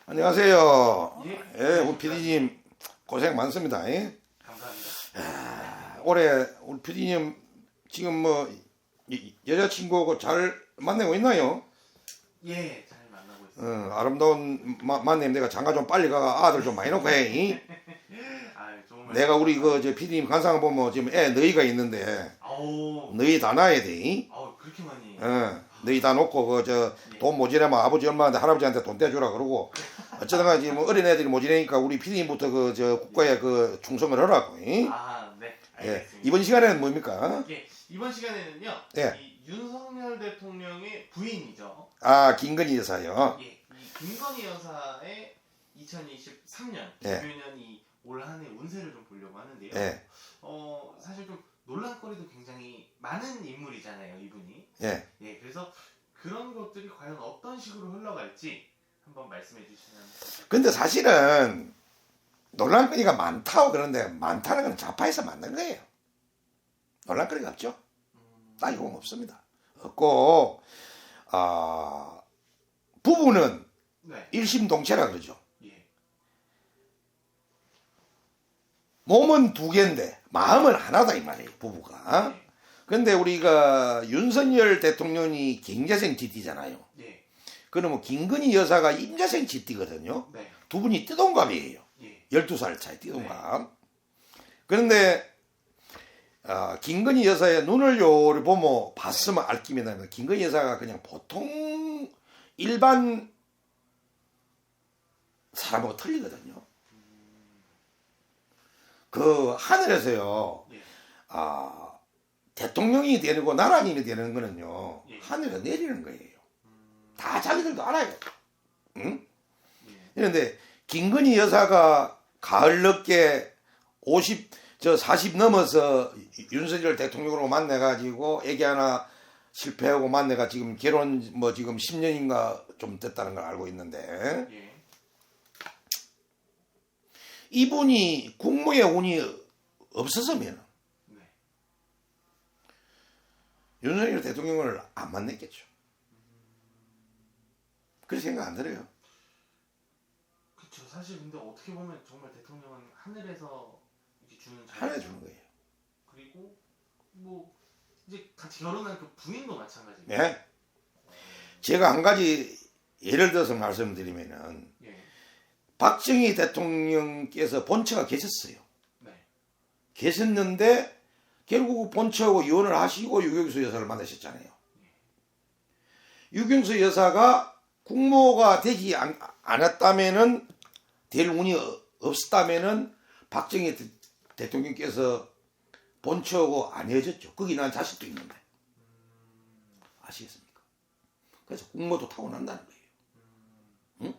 안녕하세요. 예, 예, 우리 PD님 고생 많습니다. 예? 감사합니다. 올해 우리 PD님 지금 뭐 여자친구하고 잘 만나고 있나요? 예, 잘 만나고 있습니다. 아름다운 만남 내가 장가 좀 빨리 가 아들 좀 많이 놓고 해. 이? 정말 내가 우리 저 PD님 관상 보면 지금 애 너희가 있는데 아우, 너희 다 낳아야 돼. 이? 그렇게 많이. 너희 다 놓고 그 저 돈 모자라면 아버지 엄마한테 할아버지한테 돈 떼주라 그러고 어쩌다가 지금 어린 애들이 모자라니까 우리 PD님부터 그 저 국가에 그 충성을 하라고. 이? 네, 예. 알겠습니다. 이번 시간에는 뭡니까? 예, 이번 시간에는요. 예. 이 윤석열 대통령의 부인이죠. 김건희 여사요. 예, 이 김건희 여사의 2023년 예. 기묘년이 올 한해 운세를 좀 보려고 하는데요. 예. 사실 좀 논란거리도 굉장히 많은 인물이잖아요, 이분이. 예. 예, 그래서 그런 것들이 과연 어떤 식으로 흘러갈지 한번 말씀해 주시면. 근데 사실은 논란거리가 많다고 그러는데 많다는 건 좌파에서 만든 거예요. 논란거리가 없죠. 따지고 보면 없습니다. 없고 부부는 네. 일심동체라 그러죠. 예. 몸은 두 개인데 마음은 하나다 이 말이에요. 부부가. 예. 근데 우리가 윤석열 대통령이 경자생 지띠잖아요. 예. 그러면 김건희 여사가 임자생 지띠거든요. 네. 두 분이 띠동갑이에요. 예. 12살 차이 띠동갑. 그런데 김건희 여사의 눈을 요를 보면 봤으면 알깁니다. 김건희 여사가 그냥 보통 일반 사람하고 틀리거든요. 그 하늘에서요. 예. 대통령이 되고 나라님이 되는 거는요. 예. 하늘에서 내리는 거예요. 다 자기들도 알아요. 응? 예. 그런데 김건희 여사가 가을 늦게 40 넘어서 윤석열 대통령으로 만나가지고 애기 하나 실패하고 만나가 지금 결혼 지금 10년인가 좀 됐다는 걸 알고 있는데 예. 이분이 국무에 운이 없었으면 네. 윤석열 대통령을 안 만났겠죠. 그렇게 생각 안 들어요. 그렇죠. 사실 근데 어떻게 보면 정말 대통령은 하늘에서 이렇게 주는 하나 주는 거예요. 그리고 뭐 이제 같이 결혼한 그 부인도 마찬가지고. 예? 제가 한 가지 예를 들어서 말씀드리면은 예. 박정희 대통령께서 본처가 계셨어요. 네. 계셨는데 결국 본처하고 이혼을 하시고 유경수 여사를 만나셨잖아요. 유경수 여사가 국모가 되지 않았다면은 될 운이 없었다면은 박정희 대통령께서 본처하고 안 헤어졌죠. 거기 난 자식도 있는데 아시겠습니까? 그래서 국모도 타고난다는 거예요. 응?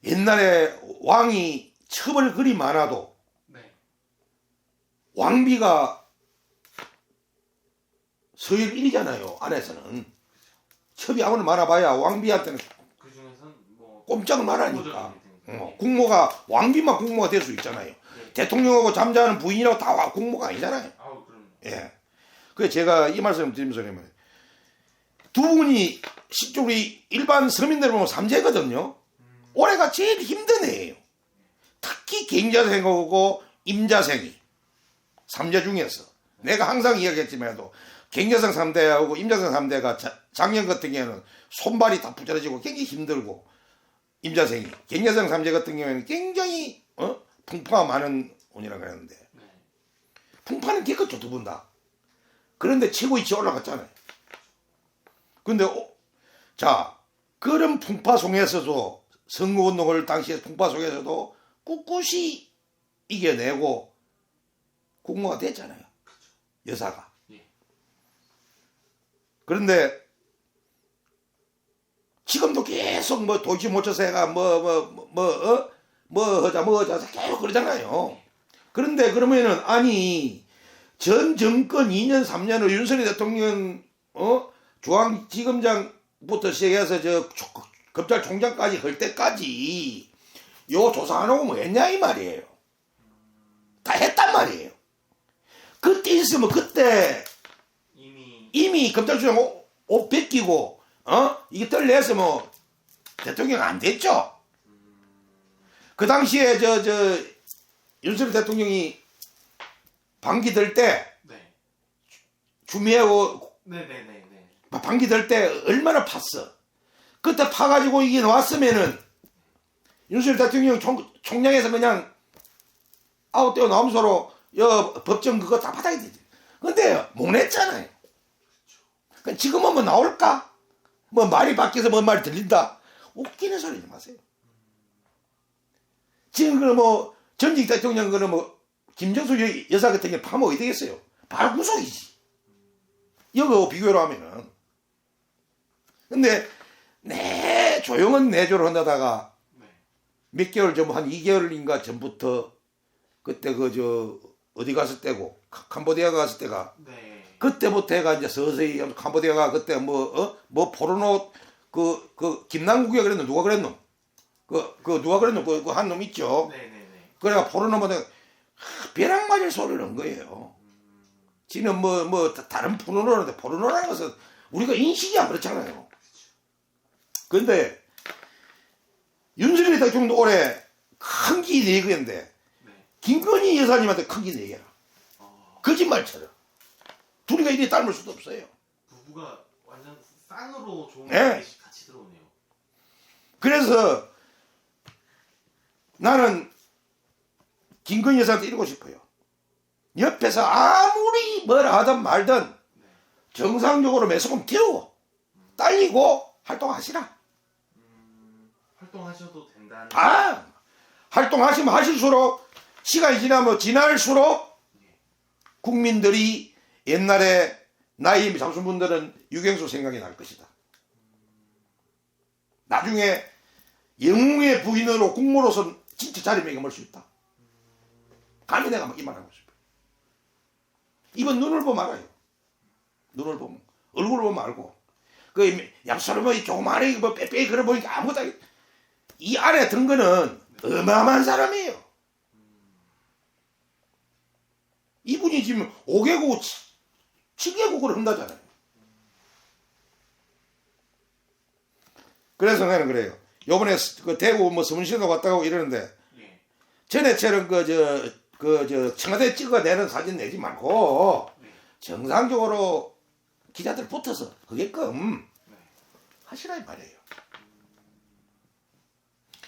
옛날에 왕이 첩을 그리 많아도 네. 왕비가 서열 1위잖아요. 안에서는 첩이 아무리 많아봐야 왕비한테는 그 중에선 뭐 꼼짝을 말하니까 네. 국모가 왕비만 국모가 될 수 있잖아요. 네. 대통령하고 잠자는 부인이라고 다 국모가 아니잖아요. 그럼. 예. 그래서 제가 이 말씀을 드리면서 그러면 두 분이 실제로 일반 서민들 보면 삼재거든요. 올해가 제일 힘든 해예요. 특히 경자생하고 임자생이 삼재 중에서 내가 항상 이야기했지만도 경자생 3대하고 임자생 3대가 작년 같은 경우에는 손발이 다 부자라지고 굉장히 힘들고 임자생이 경자생 3대 같은 경우에는 굉장히 풍파가 많은 운이라고 하는데 네. 풍파는 겪었죠 두 분 다. 그런데 최고 위치에 올라갔잖아요. 근데 자 그런 풍파 속에서도 선거운동을 당시에 풍파 속에서도 꿋꿋이 이겨내고 국무가 됐잖아요. 여사가. 예. 그런데 지금도 계속 도시 모처세가 하자 계속 그러잖아요. 그런데 그러면은 아니 전 정권 2년 3년을 윤석열 대통령 중앙지검장부터 시작해서 저 검찰총장까지 할 때까지 요 조사 안 하고 뭐 했냐 이 말이에요. 다 했단 말이에요. 그때 있으면 그때 이미 검찰총장 옷 벗기고 이게 떨려서 뭐 대통령 안 됐죠. 그 당시에 윤석열 대통령이 방기 들 때 네. 주미하고 네네네네. 방기 들 때 얼마나 팠어. 그때 파가지고 이게 나왔으면은 윤석열 대통령 총량에서 그냥 아웃되어 나오면서로 법정 그거 다 받아야 되지. 근데 못 냈잖아요. 그러니까 지금은 뭐 나올까? 뭐 말이 바뀌어서 뭔 말이 들린다? 웃기는 소리 좀 하세요. 지금 그 뭐 전직 대통령 그는 뭐 김정수 여사 같은 경우 파면 어디 되겠어요? 바로 구속이지. 이거 비교로 하면은. 근데 조용한 내조를 한다다가 네. 몇 개월 전, 한 2개월인가 전부터 그때 어디 갔을 때고 캄보디아 갔을 때가 네. 그때부터 해가 이제 서서히 캄보디아가 그때 뭐 포르노 김남국이가 그랬노? 누가 그랬노? 누가 그랬노? 그 한 놈 있죠. 네네네. 그래가 포르노보다 벼락 맞을 소리를 한 거예요. 지금 다른 포르노라는데 포르노라는 것은 우리가 인식이 안 그렇잖아요. 근데 윤석열 대통령도 올해 큰 기 내기인데 네. 김건희 여사님한테 큰 기 내기야. 거짓말처럼. 둘이가 이리 닮을 수도 없어요. 부부가 완전 쌍으로 좋은 네. 게 같이 들어오네요. 그래서 나는 김건희 여사한테 이러고 싶어요. 옆에서 아무리 뭐라 하든 말든 정상적으로 매스컴 띄우고 딸리고 활동하시라. 활동하셔도 된다는. 활동하시면 하실수록 시간이 지날수록 국민들이 옛날에 나이 잡순 분들은 유경수 생각이 날 것이다. 나중에 영웅의 부인으로 국모로서 진짜 자리매김할 수 있다. 감히 내가 이 말하고 싶어요. 이번 눈을 보면 알아요. 눈을 보면. 얼굴을 보면 알고. 그 얍사로 뭐 조그마하게 뭐 빼빼 그래 보니까 아무것도 아니고 이 안에 든 거는 어마어마한 사람이에요. 이분이 지금 5개국, 7개국을 한다잖아요. 그래서 나는 그래요. 요번에 그 대구 뭐 서문시도 갔다 오고 이러는데 예. 전에처럼 청와대 찍어내는 사진 내지 말고 정상적으로 기자들 붙어서 그게끔 하시라 이 말이에요.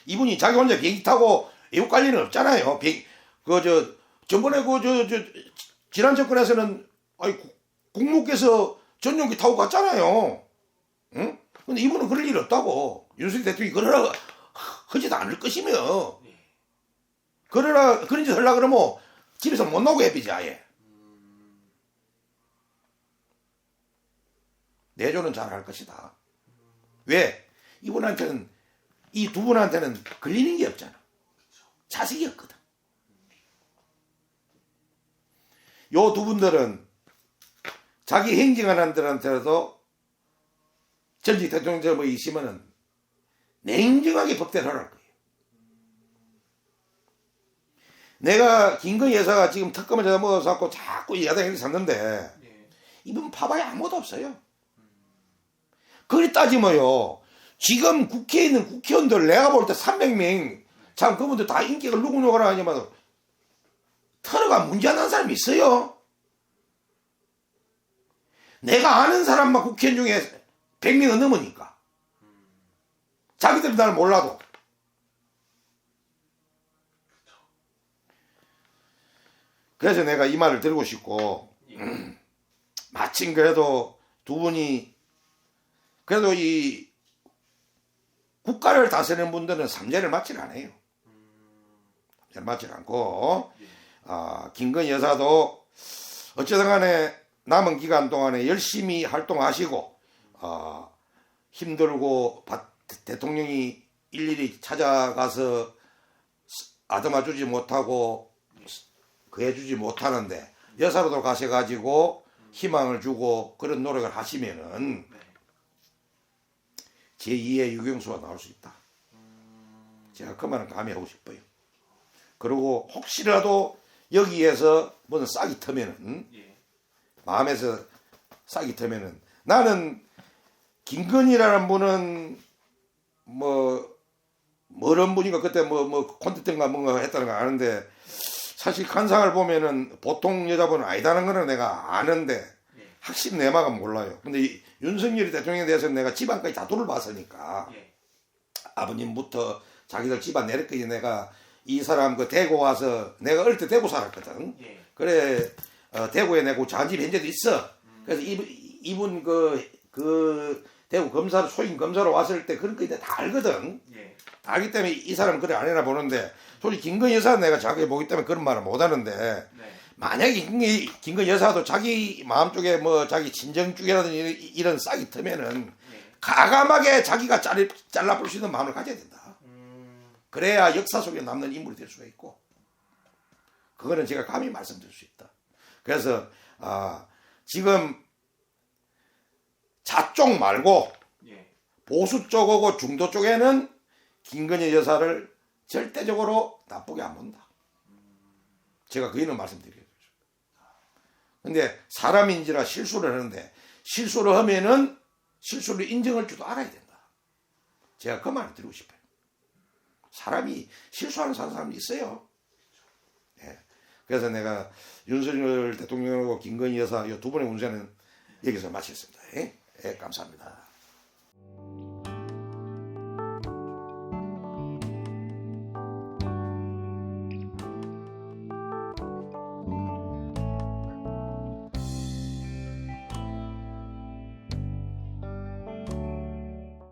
이분이 자기 혼자 비행기 타고 외국 갈 일은 없잖아요. 전번에 지난 정권에서는 국무께서 전용기 타고 갔잖아요. 응? 근데 이분은 그럴 일 없다고. 윤석열 대통령이 그러라 하지도 않을 것이며. 그런 짓 하려고 그러면 집에서 못 나오고 해비지 아예. 내조는 잘 할 것이다. 왜? 이분한테는 이 두 분한테는 걸리는 게 없잖아. 자식이 없거든. 요 두 분들은 자기 행정하는 들한테도 전직 대통령처럼 뭐 있으면은 냉정하게 법대로 할 거예요. 내가 김건희 여사가 지금 특검을 잡아먹어서 자꾸 야당에 샀는데 이분 봐봐야 아무것도 없어요. 그리 따지면요. 지금 국회에 있는 국회의원들 내가 볼 때 300명 참 그분들 다 인기가 누구누구라 하냐면 털어가 문제 안 나는 사람이 있어요. 내가 아는 사람만 국회의원 중에 100명은 넘으니까. 자기들이 날 몰라도. 그래서 내가 이 말을 드리고 싶고 마침 그래도 두 분이 그래도 이 국가를 다스리는 분들은 삼재를 맞질 않아요. 삼재를 맞질 않고 김건희 여사도 어쨌든 간에 남은 기간 동안에 열심히 활동하시고 힘들고 대통령이 일일이 찾아가서 아담아주지 못하고 그해주지 못하는데 여사로도 가셔가지고 희망을 주고 그런 노력을 하시면은 제2의 유경수가 나올 수 있다. 제가 그 말은 감히 하고 싶어요. 그리고 혹시라도 여기에서 무슨 싹이 터면은 마음에서 싹이 터면은 나는 김건희라는 분은 뭐런 분이가 그때 콘텐츠인가 뭔가 했다는 거 아는데 사실 관상을 보면은 보통 여자분은 아니다는 거는 내가 아는데 예. 확실히 내막은 몰라요. 근데 이 윤석열이 대통령에 대해서 내가 집안까지 다 둘러봤으니까 예. 아버님부터 자기들 집안 내려까지 내가 이 사람 그 대구 와서 내가 어릴 때 대구 살았거든. 예. 그래 대구에 내고 자집 현재도 있어. 그래서 이분 그 대구 검사로 소임 검사로 왔을 때 그런 거 이제 다 알거든. 예. 다 알기 때문에 이 사람은 그래 안 해나 보는데 솔직히 김건희 여사는 내가 자기 보기 때문에 그런 말을 못 하는데 네. 만약에 김건희 여사도 자기 마음속에 자기 친정 쪽이라든지 이런 싹이 트면은 예. 가감하게 자기가 잘라볼 수 있는 마음을 가져야 된다. 그래야 역사 속에 남는 인물이 될 수가 있고 그거는 제가 감히 말씀드릴 수 있다. 그래서 지금 좌쪽 말고 예. 보수 쪽하고 중도 쪽에는 김건희 여사를 절대적으로 나쁘게 안 본다. 제가 그 이유는 말씀드리겠죠. 근데 사람인지라 실수를 하는데 실수를 하면은 실수를 인정할 줄도 알아야 된다. 제가 그 말을 드리고 싶어요. 사람이 실수하는 사람이 있어요. 예. 그래서 내가 윤석열 대통령하고 김건희 여사 이 두 분의 문제는 여기서 마치겠습니다. 예? 예, 감사합니다.